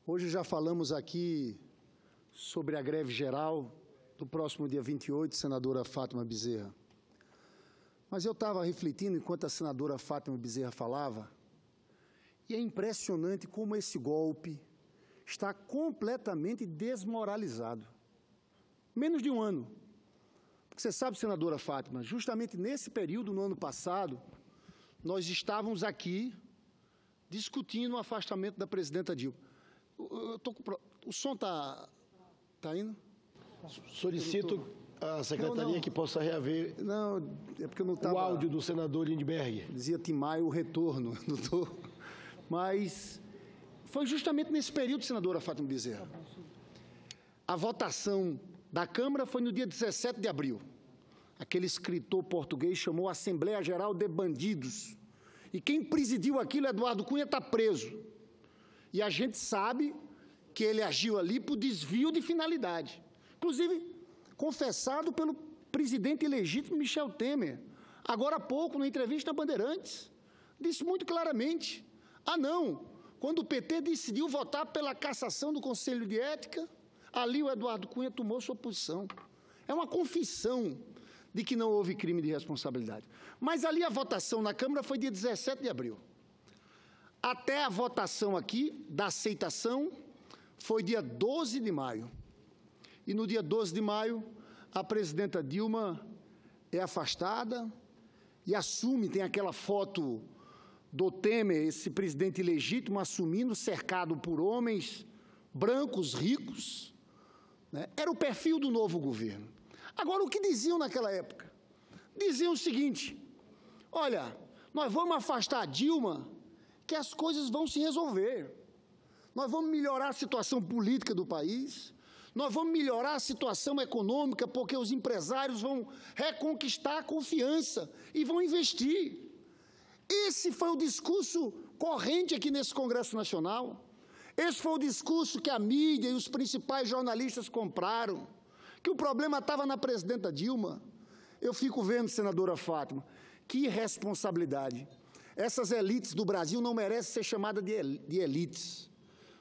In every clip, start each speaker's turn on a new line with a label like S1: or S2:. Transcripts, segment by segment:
S1: Hoje já falamos aqui sobre a greve geral do próximo dia 28, senadora Fátima Bezerra. Mas eu estava refletindo enquanto a senadora Fátima Bezerra falava, e é impressionante como esse golpe está completamente desmoralizado. Menos de um ano. Porque você sabe, senadora Fátima, justamente nesse período, no ano passado, nós estávamos aqui discutindo o afastamento da presidenta Dilma. O som está indo?
S2: Solicito à secretaria que possa reaver
S1: é porque eu não estava...
S2: o áudio do senador Lindbergh.
S1: Dizia Tim Maia o retorno. Mas foi justamente nesse período, senadora Fátima Bezerra. A votação da Câmara foi no dia 17 de abril. Aquele escritor português chamou a Assembleia Geral de bandidos. E quem presidiu aquilo, Eduardo Cunha, está preso. E a gente sabe que ele agiu ali por desvio de finalidade. Inclusive, confessado pelo presidente ilegítimo Michel Temer. Agora há pouco, na entrevista a Bandeirantes, disse muito claramente, quando o PT decidiu votar pela cassação do Conselho de Ética, ali o Eduardo Cunha tomou sua posição. É uma confissão de que não houve crime de responsabilidade. Mas ali a votação na Câmara foi dia 17 de abril. Até a votação aqui, da aceitação, foi dia 12 de maio. E no dia 12 de maio, a presidenta Dilma é afastada e assume, tem aquela foto do Temer, esse presidente ilegítimo, assumindo, cercado por homens brancos, ricos. Né? Era o perfil do novo governo. Agora, o que diziam naquela época? Diziam o seguinte, olha, nós vamos afastar a Dilma, que as coisas vão se resolver. Nós vamos melhorar a situação política do país, nós vamos melhorar a situação econômica, porque os empresários vão reconquistar a confiança e vão investir. Esse foi o discurso corrente aqui nesse Congresso Nacional. Esse foi o discurso que a mídia e os principais jornalistas compraram, que o problema estava na presidenta Dilma. Eu fico vendo, senadora Fátima, que irresponsabilidade. Essas elites do Brasil não merecem ser chamadas de elites,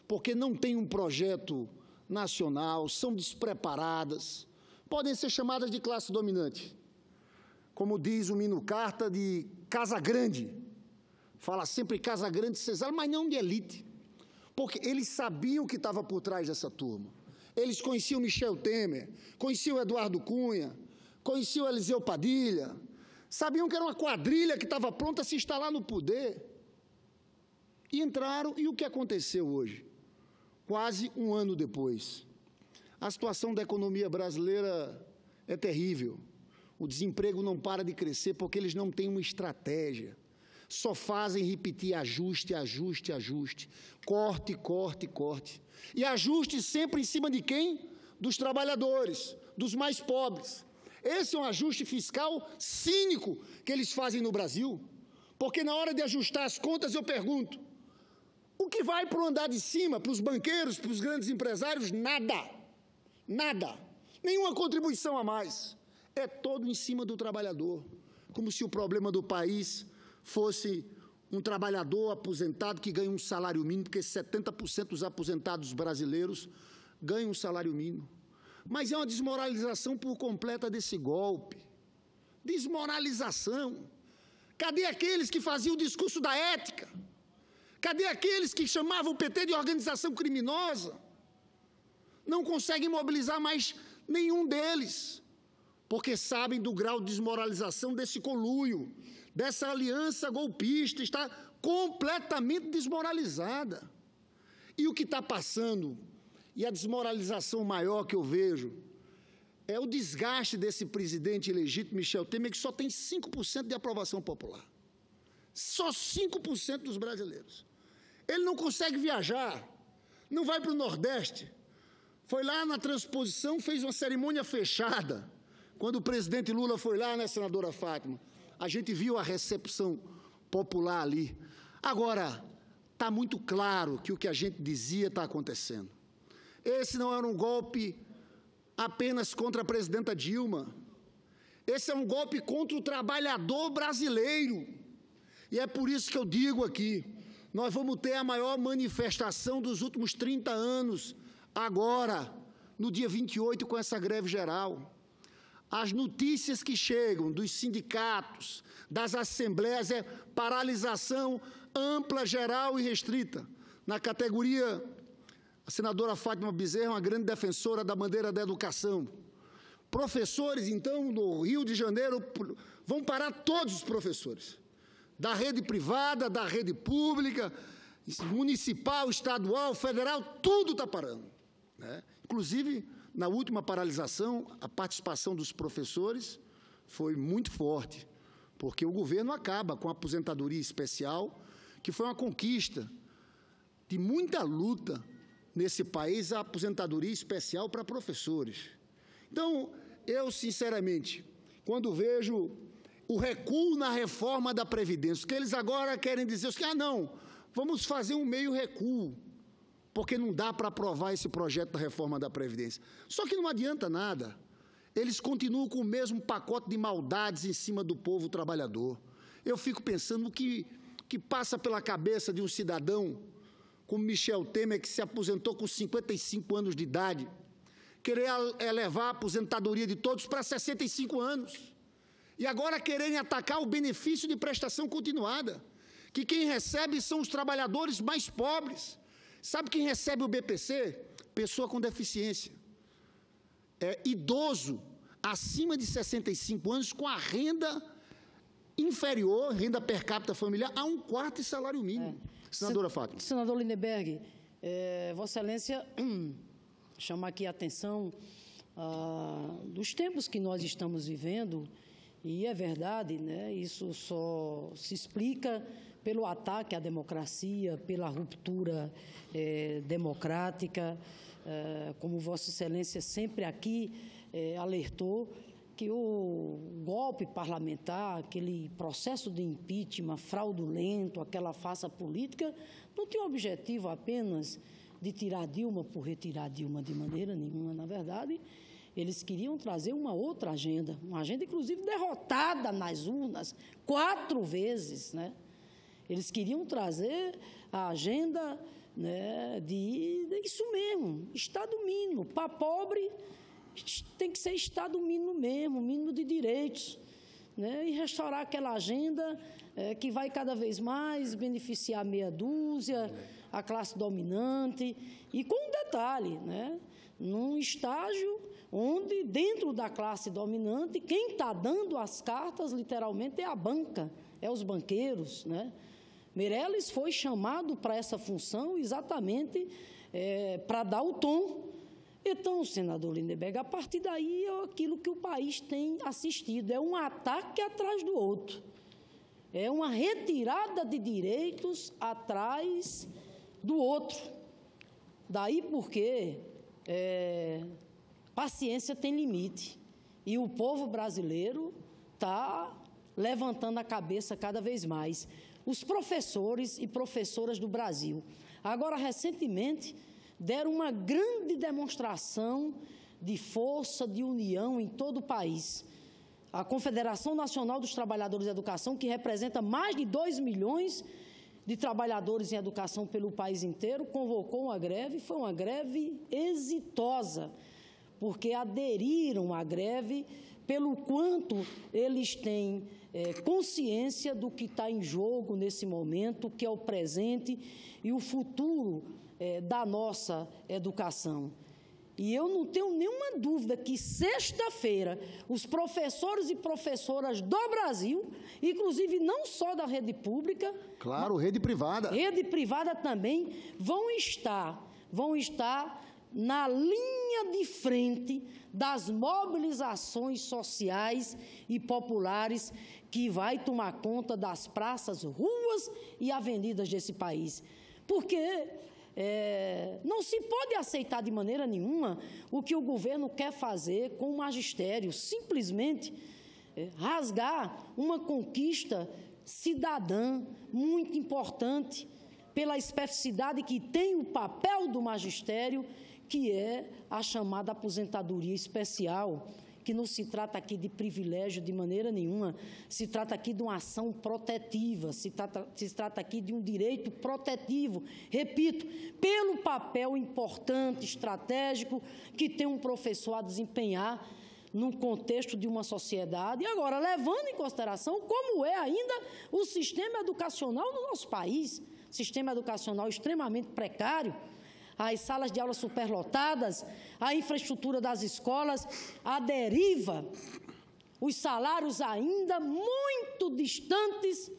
S1: porque não têm um projeto nacional, são despreparadas, podem ser chamadas de classe dominante. Como diz o Mino Carta, de Casa Grande. Fala sempre Casa Grande Cesário, mas não de elite. Porque eles sabiam o que estava por trás dessa turma. Eles conheciam Michel Temer, conheciam Eduardo Cunha, conheciam Eliseu Padilha, sabiam que era uma quadrilha que estava pronta a se instalar no poder. E entraram, e o que aconteceu hoje? Quase um ano depois. A situação da economia brasileira é terrível. O desemprego não para de crescer porque eles não têm uma estratégia. Só fazem repetir ajuste, ajuste, ajuste. Corte, corte, corte. E ajuste sempre em cima de quem? Dos trabalhadores, dos mais pobres. Esse é um ajuste fiscal cínico que eles fazem no Brasil. Porque na hora de ajustar as contas eu pergunto, o que vai para o andar de cima, para os banqueiros, para os grandes empresários? Nada. Nada. Nenhuma contribuição a mais. É todo em cima do trabalhador. Como se o problema do país fosse um trabalhador aposentado que ganha um salário mínimo, porque 70% dos aposentados brasileiros ganham um salário mínimo. Mas é uma desmoralização por completa desse golpe. Desmoralização. Cadê aqueles que faziam o discurso da ética? Cadê aqueles que chamavam o PT de organização criminosa? Não conseguem mobilizar mais nenhum deles, porque sabem do grau de desmoralização desse conluio, dessa aliança golpista, está completamente desmoralizada. E o que está passando, e a desmoralização maior que eu vejo, é o desgaste desse presidente ilegítimo, Michel Temer, que só tem 5% de aprovação popular. Só 5% dos brasileiros. Ele não consegue viajar, não vai para o Nordeste. Foi lá na transposição, fez uma cerimônia fechada. Quando o presidente Lula foi lá, né, senadora Fátima? A gente viu a recepção popular ali. Agora, está muito claro que o que a gente dizia está acontecendo. Esse não era um golpe apenas contra a presidenta Dilma. Esse é um golpe contra o trabalhador brasileiro. E é por isso que eu digo aqui, Nós vamos ter a maior manifestação dos últimos 30 anos, agora, no dia 28, com essa greve geral. As notícias que chegam dos sindicatos, das assembleias, é paralisação ampla, geral e restrita. Na categoria, a senadora Fátima Bezerra é uma grande defensora da bandeira da educação. Professores, então, no Rio de Janeiro, vão parar todos os professores, da rede privada, da rede pública, municipal, estadual, federal, tudo está parando, né? Inclusive, na última paralisação, a participação dos professores foi muito forte, porque o governo acaba com a aposentadoria especial, que foi uma conquista de muita luta nesse país, a aposentadoria especial para professores. Então, eu, sinceramente, quando vejo o recuo na reforma da Previdência, que eles agora querem dizer assim, não, vamos fazer um meio recuo, porque não dá para aprovar esse projeto da reforma da Previdência. Só que não adianta nada. Eles continuam com o mesmo pacote de maldades em cima do povo trabalhador. Eu fico pensando o que passa pela cabeça de um cidadão como Michel Temer, que se aposentou com 55 anos de idade, querer elevar a aposentadoria de todos para 65 anos. E agora quererem atacar o benefício de prestação continuada, que quem recebe são os trabalhadores mais pobres. Sabe quem recebe o BPC? Pessoa com deficiência. Idoso, acima de 65 anos, com a renda inferior, renda per capita familiar, a 1/4 de salário mínimo. Senadora Fátima.
S3: Senador Lindenberg, Vossa Excelência chama aqui a atenção dos tempos que nós estamos vivendo, e é verdade, né? Isso só se explica pelo ataque à democracia, pela ruptura democrática, como Vossa Excelência sempre aqui alertou, que o golpe parlamentar, aquele processo de impeachment fraudulento, aquela farsa política, não tinha o objetivo apenas de tirar Dilma por retirar Dilma de maneira nenhuma. Na verdade, eles queriam trazer uma outra agenda, uma agenda, inclusive, derrotada nas urnas 4 vezes, né? Eles queriam trazer a agenda, né, de isso mesmo, Estado mínimo. Para pobre, tem que ser Estado mínimo mesmo, mínimo de direitos, né? E restaurar aquela agenda que vai cada vez mais beneficiar meia dúzia, a classe dominante, e com um detalhe, né? Num estágio onde, dentro da classe dominante, quem está dando as cartas, literalmente, é a banca, é os banqueiros, né? Meirelles foi chamado para essa função exatamente para dar o tom. Então, senador Lindenberg, a partir daí é aquilo que o país tem assistido, é um ataque atrás do outro, é uma retirada de direitos atrás do outro. Daí porque paciência tem limite, e o povo brasileiro está levantando a cabeça cada vez mais. Os professores e professoras do Brasil, agora recentemente, deram uma grande demonstração de força, de união em todo o país. A Confederação Nacional dos Trabalhadores da Educação, que representa mais de 2 milhões de trabalhadores em educação pelo país inteiro, convocou uma greve, foi uma greve exitosa, porque aderiram à greve pelo quanto eles têm consciência do que está em jogo nesse momento, que é o presente e o futuro da nossa educação. E eu não tenho nenhuma dúvida que sexta-feira os professores e professoras do Brasil, inclusive não só da rede pública...
S1: Claro, rede privada.
S3: Rede privada também, vão estar na linha de frente das mobilizações sociais e populares que vai tomar conta das praças, ruas e avenidas desse país. Porque não se pode aceitar de maneira nenhuma o que o governo quer fazer com o magistério, simplesmente rasgar uma conquista cidadã muito importante pela especificidade que tem o papel do magistério, que é a chamada aposentadoria especial, que não se trata aqui de privilégio de maneira nenhuma, se trata aqui de uma ação protetiva, se trata aqui de um direito protetivo, repito, pelo papel importante, estratégico, que tem um professor a desempenhar no contexto de uma sociedade, e agora, levando em consideração como é ainda o sistema educacional no nosso país, sistema educacional extremamente precário, as salas de aula superlotadas, a infraestrutura das escolas, a deriva, os salários ainda muito distantes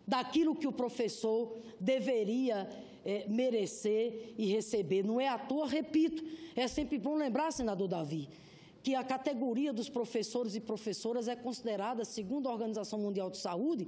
S3: daquilo que o professor deveria merecer e receber. Não é à toa, repito, é sempre bom lembrar, senador Davi, que a categoria dos professores e professoras é considerada, segundo a Organização Mundial de Saúde,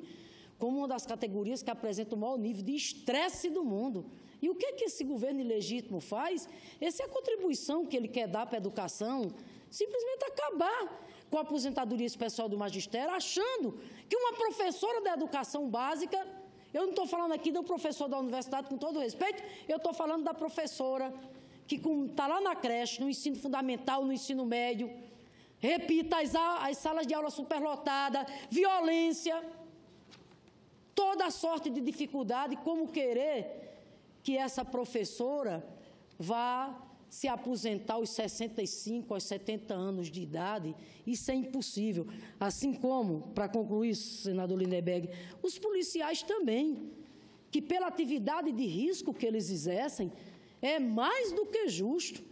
S3: como uma das categorias que apresenta o maior nível de estresse do mundo. E o que é que esse governo ilegítimo faz? Essa é a contribuição que ele quer dar para a educação, simplesmente acabar com a aposentadoria especial do magistério, achando que uma professora da educação básica, eu não estou falando aqui do professor da universidade, com todo respeito, eu estou falando da professora que está lá na creche, no ensino fundamental, no ensino médio, repita, as salas de aula superlotadas, violência, toda sorte de dificuldade, como querer que essa professora vá se aposentar aos 65, aos 70 anos de idade. Isso é impossível. Assim como, para concluir, senador Lindenberg, os policiais também, que pela atividade de risco que eles exercem, é mais do que justo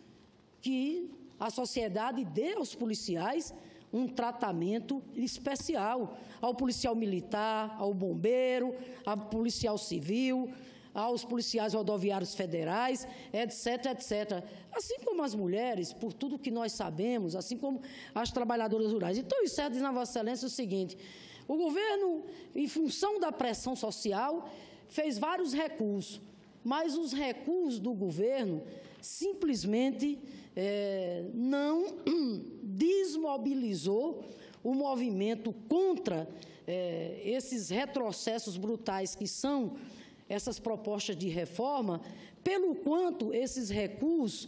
S3: que a sociedade dê aos policiais um tratamento especial, ao policial militar, ao bombeiro, ao policial civil, aos policiais rodoviários federais, etc., etc. Assim como as mulheres, por tudo que nós sabemos, assim como as trabalhadoras rurais. Então, eu encerro dizendo a Vossa Excelência o seguinte: o governo, em função da pressão social, fez vários recursos, mas os recursos do governo simplesmente não desmobilizou o movimento contra esses retrocessos brutais que são essas propostas de reforma, pelo quanto esses recursos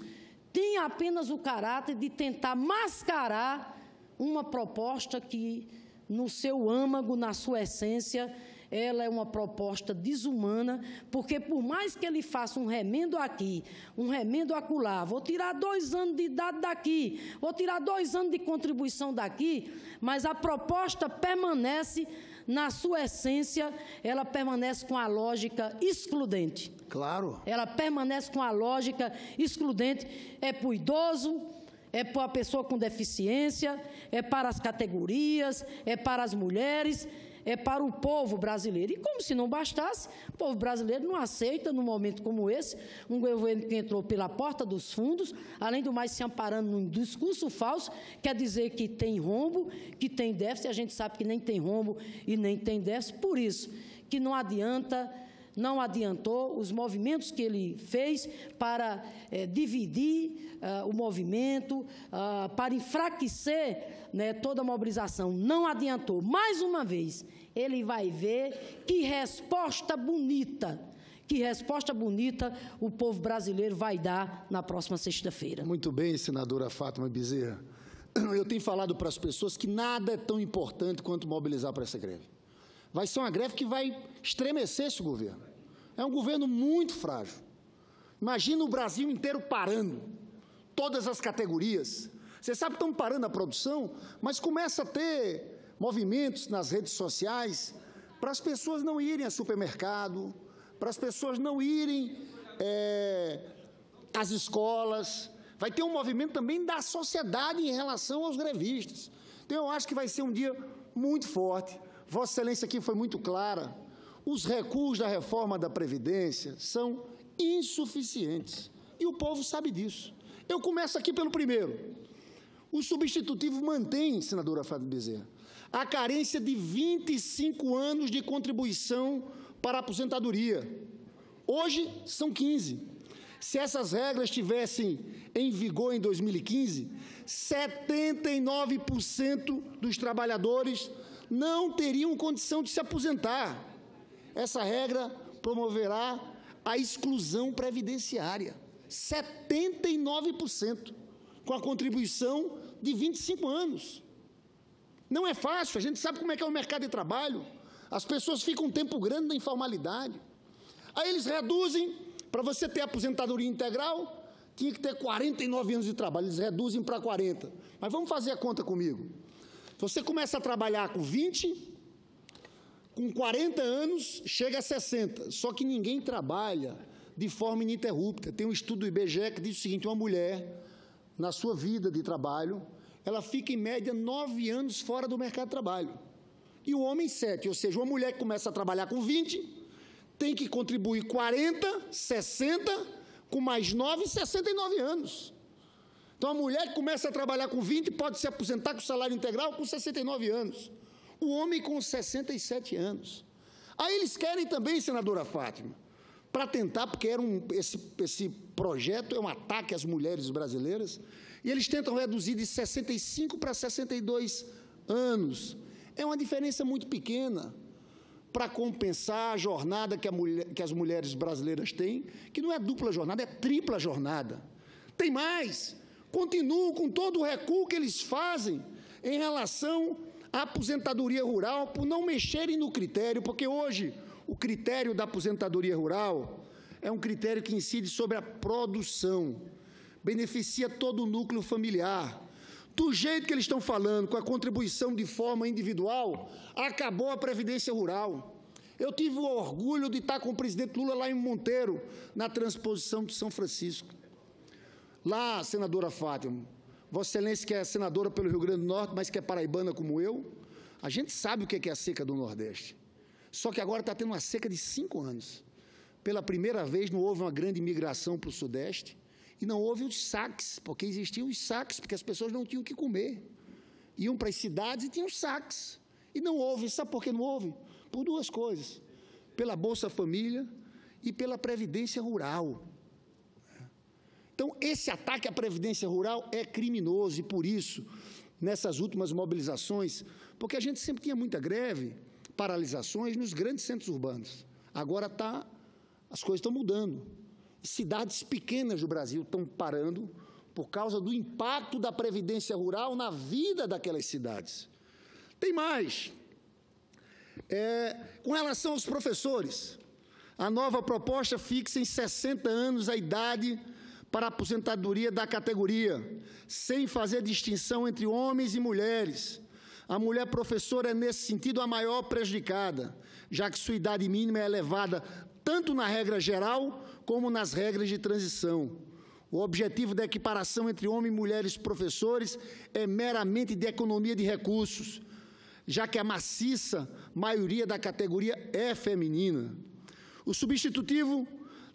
S3: têm apenas o caráter de tentar mascarar uma proposta que, no seu âmago, na sua essência, ela é uma proposta desumana, porque por mais que ele faça um remendo aqui, um remendo acolá, vou tirar 2 anos de idade daqui, vou tirar 2 anos de contribuição daqui, mas a proposta permanece, na sua essência, ela permanece com a lógica excludente.
S1: Claro.
S3: Ela permanece com a lógica excludente, é para o idoso, é para a pessoa com deficiência, é para as categorias, é para as mulheres, é para o povo brasileiro. E como se não bastasse, o povo brasileiro não aceita, num momento como esse, um governo que entrou pela porta dos fundos, além do mais se amparando num discurso falso, quer dizer que tem rombo, que tem déficit, e a gente sabe que nem tem rombo e nem tem déficit, por isso que não adiantou os movimentos que ele fez para dividir o movimento, para enfraquecer toda a mobilização. Não adiantou. Mais uma vez, ele vai ver que resposta bonita o povo brasileiro vai dar na próxima sexta-feira.
S1: Muito bem, senadora Fátima Bezerra. Eu tenho falado para as pessoas que nada é tão importante quanto mobilizar para essa greve. Vai ser uma greve que vai estremecer esse governo. É um governo muito frágil. Imagina o Brasil inteiro parando, todas as categorias. Você sabe que estão parando a produção, mas começa a ter movimentos nas redes sociais para as pessoas não irem ao supermercado, para as pessoas não irem às escolas. Vai ter um movimento também da sociedade em relação aos grevistas. Então, eu acho que vai ser um dia muito forte. Vossa Excelência aqui foi muito clara. Os recursos da reforma da Previdência são insuficientes. E o povo sabe disso. Eu começo aqui pelo primeiro. O substitutivo mantém, senadora Fátima Bezerra, a carência de 25 anos de contribuição para a aposentadoria. Hoje, são 15. Se essas regras estivessem em vigor em 2015, 79% dos trabalhadores não teriam condição de se aposentar. Essa regra promoverá a exclusão previdenciária. 79%. com a contribuição de 25 anos. Não é fácil, a gente sabe como é que é o mercado de trabalho. As pessoas ficam um tempo grande na informalidade. Aí eles reduzem, para você ter aposentadoria integral, tinha que ter 49 anos de trabalho, eles reduzem para 40. Mas vamos fazer a conta comigo. Você começa a trabalhar com 20, com 40 anos, chega a 60. Só que ninguém trabalha de forma ininterrupta. Tem um estudo do IBGE que diz o seguinte: uma mulher, na sua vida de trabalho, ela fica em média 9 anos fora do mercado de trabalho. E o homem 7, ou seja, uma mulher que começa a trabalhar com 20, tem que contribuir 40, 60, com mais 9, 69 anos. Então, a mulher que começa a trabalhar com 20 pode se aposentar com salário integral com 69 anos. O homem com 67 anos. Aí eles querem também, senadora Fátima, para tentar, porque esse projeto é um ataque às mulheres brasileiras, e eles tentam reduzir de 65 para 62 anos. É uma diferença muito pequena para compensar a jornada que as mulheres brasileiras têm, que não é dupla jornada, é tripla jornada. Tem mais, continuam com todo o recuo que eles fazem em relação à aposentadoria rural, por não mexerem no critério, porque hoje o critério da aposentadoria rural é um critério que incide sobre a produção, beneficia todo o núcleo familiar. Do jeito que eles estão falando, com a contribuição de forma individual, acabou a Previdência Rural. Eu tive o orgulho de estar com o presidente Lula lá em Monteiro, na transposição de São Francisco. Lá, senadora Fátima, Vossa Excelência, que é senadora pelo Rio Grande do Norte, mas que é paraibana como eu, a gente sabe o que é a seca do Nordeste. Só que agora está tendo uma seca de 5 anos. Pela primeira vez não houve uma grande migração para o Sudeste, e não houve os saques, porque existiam os saques, porque as pessoas não tinham o que comer. Iam para as cidades e tinham saques. E não houve, sabe por que não houve? Por duas coisas: pela Bolsa Família e pela Previdência Rural. Então, esse ataque à Previdência Rural é criminoso, e por isso, nessas últimas mobilizações, porque a gente sempre tinha muita greve, paralisações nos grandes centros urbanos. Agora as coisas estão mudando. Cidades pequenas do Brasil estão parando por causa do impacto da Previdência Rural na vida daquelas cidades. Tem mais. Com relação aos professores, a nova proposta fixa em 60 anos a idade para a aposentadoria da categoria, sem fazer distinção entre homens e mulheres. A mulher professora é, nesse sentido, a maior prejudicada, já que sua idade mínima é elevada tanto na regra geral como nas regras de transição. O objetivo da equiparação entre homens e mulheres professores é meramente de economia de recursos, já que a maciça maioria da categoria é feminina. O substitutivo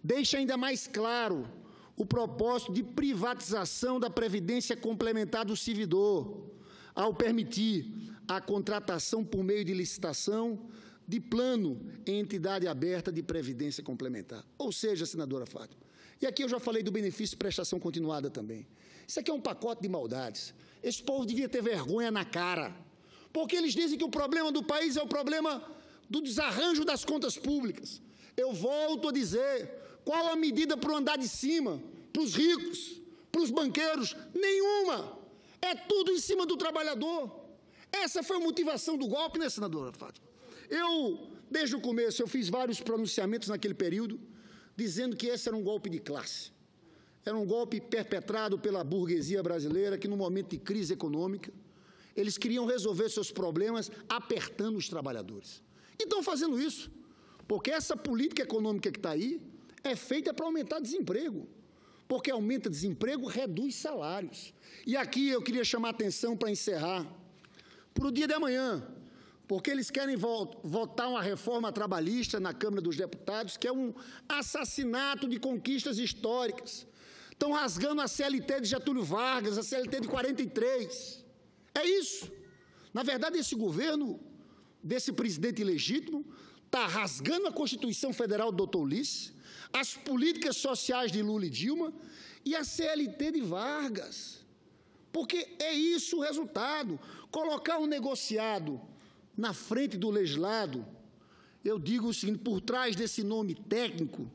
S1: deixa ainda mais claro o propósito de privatização da previdência complementar do servidor, ao permitir a contratação por meio de licitação de plano em entidade aberta de previdência complementar. Ou seja, senadora Fátima, e aqui eu já falei do benefício de prestação continuada também. Isso aqui é um pacote de maldades. Esse povo devia ter vergonha na cara, porque eles dizem que o problema do país é o problema do desarranjo das contas públicas. Eu volto a dizer, qual a medida para o andar de cima, para os ricos, para os banqueiros? Nenhuma. É tudo em cima do trabalhador. Essa foi a motivação do golpe, né, senadora Fátima? Desde o começo, eu fiz vários pronunciamentos naquele período, dizendo que esse era um golpe de classe. Era um golpe perpetrado pela burguesia brasileira, que no momento de crise econômica, eles queriam resolver seus problemas apertando os trabalhadores. E estão fazendo isso, porque essa política econômica que está aí é feita para aumentar desemprego. Porque aumenta desemprego, reduz salários. E aqui eu queria chamar a atenção para encerrar, para o dia de amanhã, porque eles querem votar uma reforma trabalhista na Câmara dos Deputados, que é um assassinato de conquistas históricas. Estão rasgando a CLT de Getúlio Vargas, a CLT de 43. É isso. Na verdade, esse governo, desse presidente ilegítimo, está rasgando a Constituição Federal do Dr. Ulisses, as políticas sociais de Lula e Dilma e a CLT de Vargas. Porque é isso o resultado. Colocar um negociado na frente do legislado, eu digo o seguinte: por trás desse nome técnico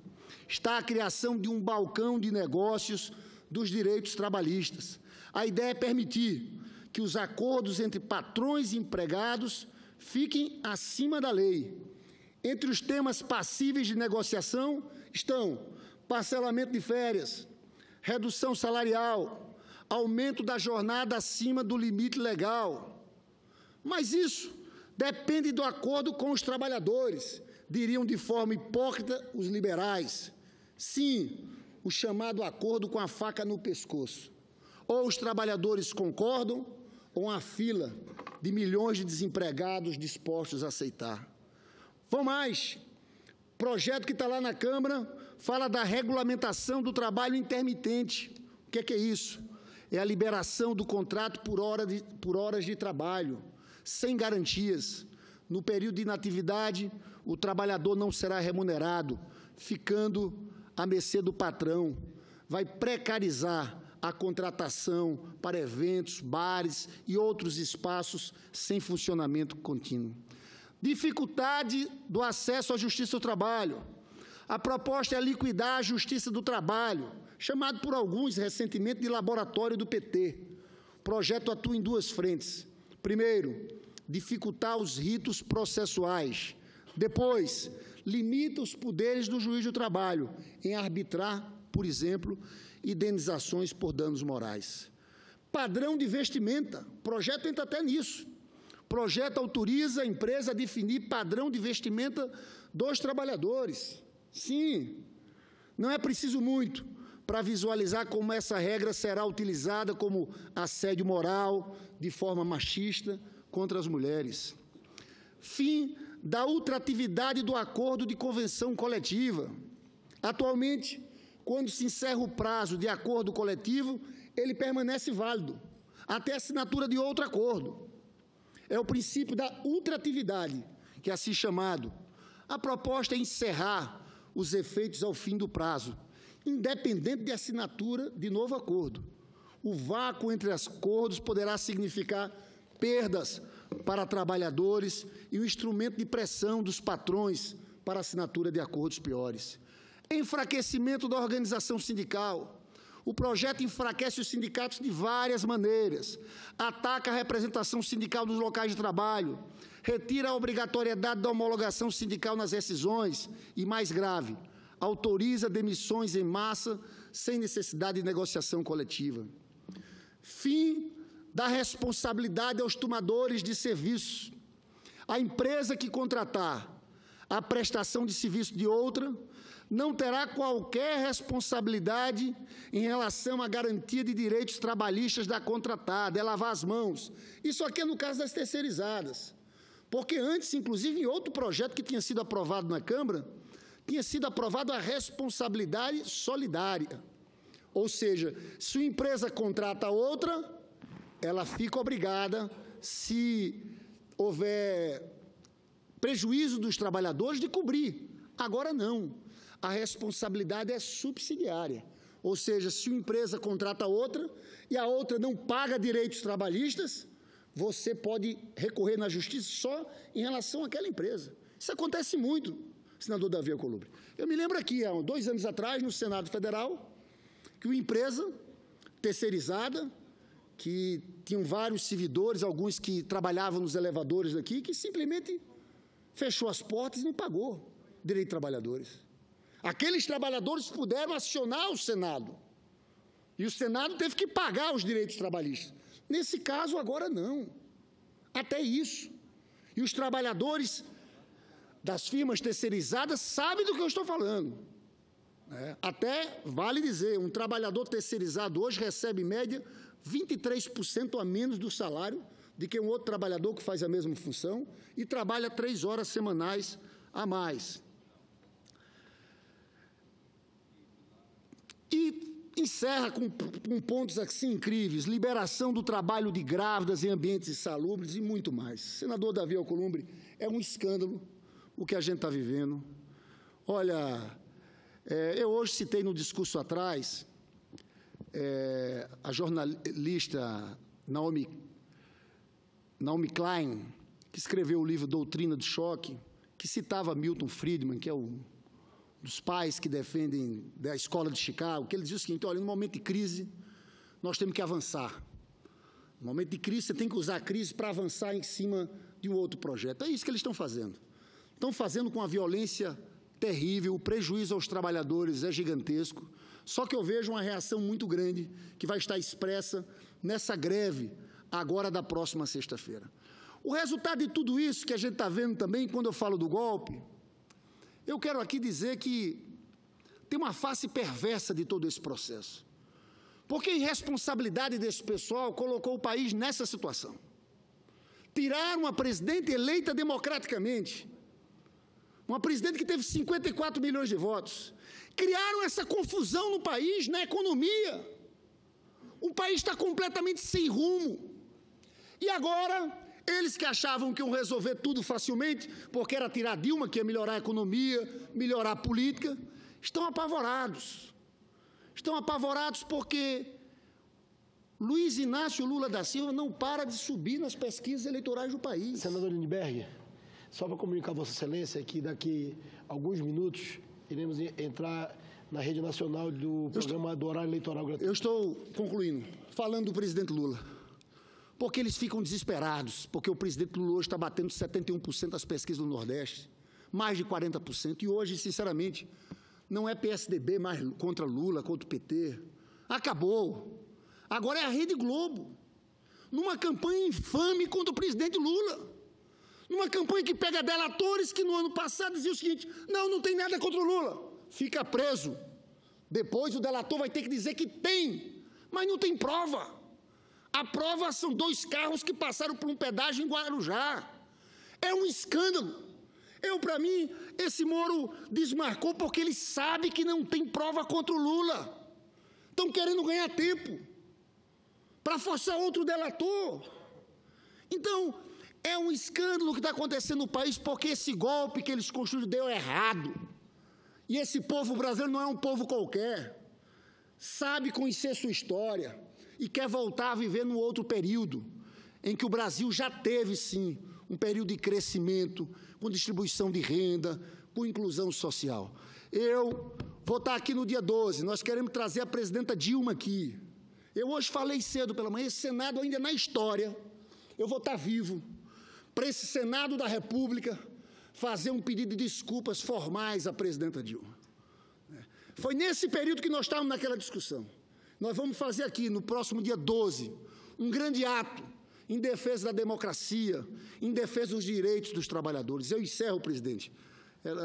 S1: está a criação de um balcão de negócios dos direitos trabalhistas. A ideia é permitir que os acordos entre patrões e empregados fiquem acima da lei. Entre os temas passíveis de negociação estão parcelamento de férias, redução salarial, aumento da jornada acima do limite legal. Mas isso depende do acordo com os trabalhadores, diriam de forma hipócrita os liberais. Sim, o chamado acordo com a faca no pescoço. Ou os trabalhadores concordam, ou uma fila de milhões de desempregados dispostos a aceitar. Vão mais. O projeto que está lá na Câmara fala da regulamentação do trabalho intermitente. O que é isso? É a liberação do contrato por horas de trabalho, sem garantias. No período de inatividade, o trabalhador não será remunerado, ficando à mercê do patrão. Vai precarizar a contratação para eventos, bares e outros espaços sem funcionamento contínuo. Dificuldade do acesso à Justiça do Trabalho. A proposta é liquidar a Justiça do Trabalho, chamado por alguns recentemente de laboratório do PT. O projeto atua em duas frentes. Primeiro, dificultar os ritos processuais. Depois, limita os poderes do juiz do trabalho em arbitrar, por exemplo, indenizações por danos morais. Padrão de vestimenta. O projeto entra até nisso. O projeto autoriza a empresa a definir padrão de vestimenta dos trabalhadores. Sim, não é preciso muito para visualizar como essa regra será utilizada como assédio moral, de forma machista, contra as mulheres. Fim da ultratividade do acordo de convenção coletiva. Atualmente, quando se encerra o prazo de acordo coletivo, ele permanece válido, até a assinatura de outro acordo. É o princípio da ultratividade, que é assim chamado. A proposta é encerrar os efeitos ao fim do prazo, independente de assinatura de novo acordo. O vácuo entre os acordos poderá significar perdas para trabalhadores e o instrumento de pressão dos patrões para a assinatura de acordos piores. Enfraquecimento da organização sindical. O projeto enfraquece os sindicatos de várias maneiras. Ataca a representação sindical nos locais de trabalho, retira a obrigatoriedade da homologação sindical nas rescisões e, mais grave, autoriza demissões em massa sem necessidade de negociação coletiva. Fim da responsabilidade aos tomadores de serviço. A empresa que contratar a prestação de serviço de outra não terá qualquer responsabilidade em relação à garantia de direitos trabalhistas da contratada, é lavar as mãos. Isso aqui é no caso das terceirizadas. Porque antes, inclusive, em outro projeto que tinha sido aprovado na Câmara, tinha sido aprovado a responsabilidade solidária. Ou seja, se uma empresa contrata outra, ela fica obrigada, se houver prejuízo dos trabalhadores, de cobrir. Agora não. A responsabilidade é subsidiária. Ou seja, se uma empresa contrata outra e a outra não paga direitos trabalhistas, você pode recorrer na justiça só em relação àquela empresa. Isso acontece muito, senador Davi Alcolumbre. Eu me lembro aqui, há 2 anos atrás, no Senado Federal, que uma empresa terceirizada, que tinham vários servidores, alguns que trabalhavam nos elevadores daqui, que simplesmente fechou as portas e não pagou direito de trabalhadores. Aqueles trabalhadores puderam acionar o Senado, e o Senado teve que pagar os direitos trabalhistas. Nesse caso, agora não. Até isso. E os trabalhadores das firmas terceirizadas sabem do que eu estou falando. Até, vale dizer, um trabalhador terceirizado hoje recebe, em média, 23% a menos do salário de que um outro trabalhador que faz a mesma função e trabalha 3 horas semanais a mais. E encerra com pontos assim incríveis: liberação do trabalho de grávidas em ambientes insalubres e muito mais. Senador Davi Alcolumbre, é um escândalo o que a gente está vivendo. Olha, eu hoje citei no discurso atrás a jornalista Naomi Klein, que escreveu o livro Doutrina do Choque, que citava Milton Friedman, que é um dos pais que defendem da escola de Chicago, que ele diz o seguinte: olha, no momento de crise, nós temos que avançar. No momento de crise, você tem que usar a crise para avançar em cima de um outro projeto. É isso que eles estão fazendo. Estão fazendo com a violência terrível, o prejuízo aos trabalhadores é gigantesco. Só que eu vejo uma reação muito grande que vai estar expressa nessa greve agora da próxima sexta-feira. O resultado de tudo isso que a gente está vendo também, quando eu falo do golpe, eu quero aqui dizer que tem uma face perversa de todo esse processo. Porque a irresponsabilidade desse pessoal colocou o país nessa situação. Tiraram uma presidente eleita democraticamente, uma presidente que teve 54 milhões de votos. Criaram essa confusão no país, na economia. O país está completamente sem rumo. E agora, eles que achavam que iam resolver tudo facilmente, porque era tirar Dilma, que ia melhorar a economia, melhorar a política, estão apavorados. Estão apavorados porque Luiz Inácio Lula da Silva não para de subir nas pesquisas eleitorais do país.
S2: Senador Lindbergh, só para comunicar a Vossa Excelência que daqui a alguns minutos iremos entrar na rede nacional do programa do horário eleitoral gratuito.
S1: Eu estou concluindo, falando do presidente Lula, porque eles ficam desesperados, porque o presidente Lula hoje está batendo 71% das pesquisas do Nordeste, mais de 40%, e hoje, sinceramente, não é PSDB mais contra Lula, contra o PT. Acabou. Agora é a Rede Globo, numa campanha infame contra o presidente Lula. Numa campanha que pega delatores que no ano passado diziam o seguinte: não tem nada contra o Lula. Fica preso. Depois o delator vai ter que dizer que tem, mas não tem prova. A prova são 2 carros que passaram por um pedágio em Guarujá. É um escândalo. Para mim, esse Moro desmarcou porque ele sabe que não tem prova contra o Lula. Estão querendo ganhar tempo para forçar outro delator. Então, é um escândalo que está acontecendo no país porque esse golpe que eles construíram deu errado. E esse povo brasileiro não é um povo qualquer. Sabe conhecer sua história e quer voltar a viver num outro período em que o Brasil já teve, sim, um período de crescimento, com distribuição de renda, com inclusão social. Eu vou estar aqui no dia 12, nós queremos trazer a presidenta Dilma aqui. Eu hoje falei cedo pela manhã, esse Senado ainda na história, eu vou estar vivo, para esse Senado da República fazer um pedido de desculpas formais à presidenta Dilma. Foi nesse período que nós estávamos naquela discussão. Nós vamos fazer aqui, no próximo dia 12, um grande ato em defesa da democracia, em defesa dos direitos dos trabalhadores. Eu encerro, presidente,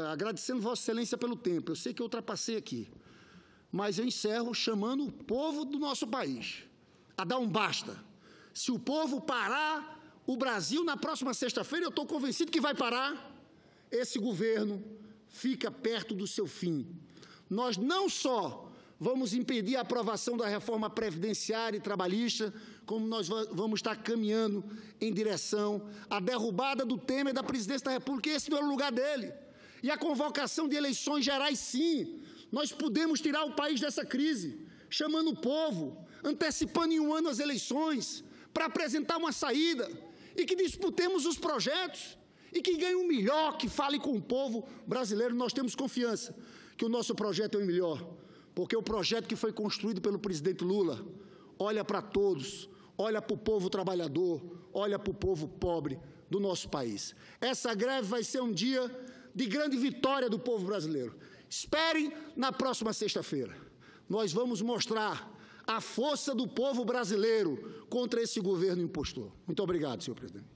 S1: agradecendo Vossa Excelência pelo tempo. Eu sei que eu ultrapassei aqui, mas eu encerro chamando o povo do nosso país a dar um basta. Se o povo parar o Brasil na próxima sexta-feira, eu estou convencido que vai parar, esse governo fica perto do seu fim. Nós não só vamos impedir a aprovação da reforma previdenciária e trabalhista, como nós vamos estar caminhando em direção à derrubada do Temer da presidência da República, esse não é o lugar dele. E a convocação de eleições gerais, sim, nós podemos tirar o país dessa crise, chamando o povo, antecipando em um ano as eleições, para apresentar uma saída, e que disputemos os projetos, e que ganhe o melhor, que fale com o povo brasileiro. Nós temos confiança que o nosso projeto é o melhor, porque o projeto que foi construído pelo presidente Lula olha para todos, olha para o povo trabalhador, olha para o povo pobre do nosso país. Essa greve vai ser um dia de grande vitória do povo brasileiro. Esperem na próxima sexta-feira. Nós vamos mostrar a força do povo brasileiro contra esse governo impostor. Muito obrigado, senhor presidente.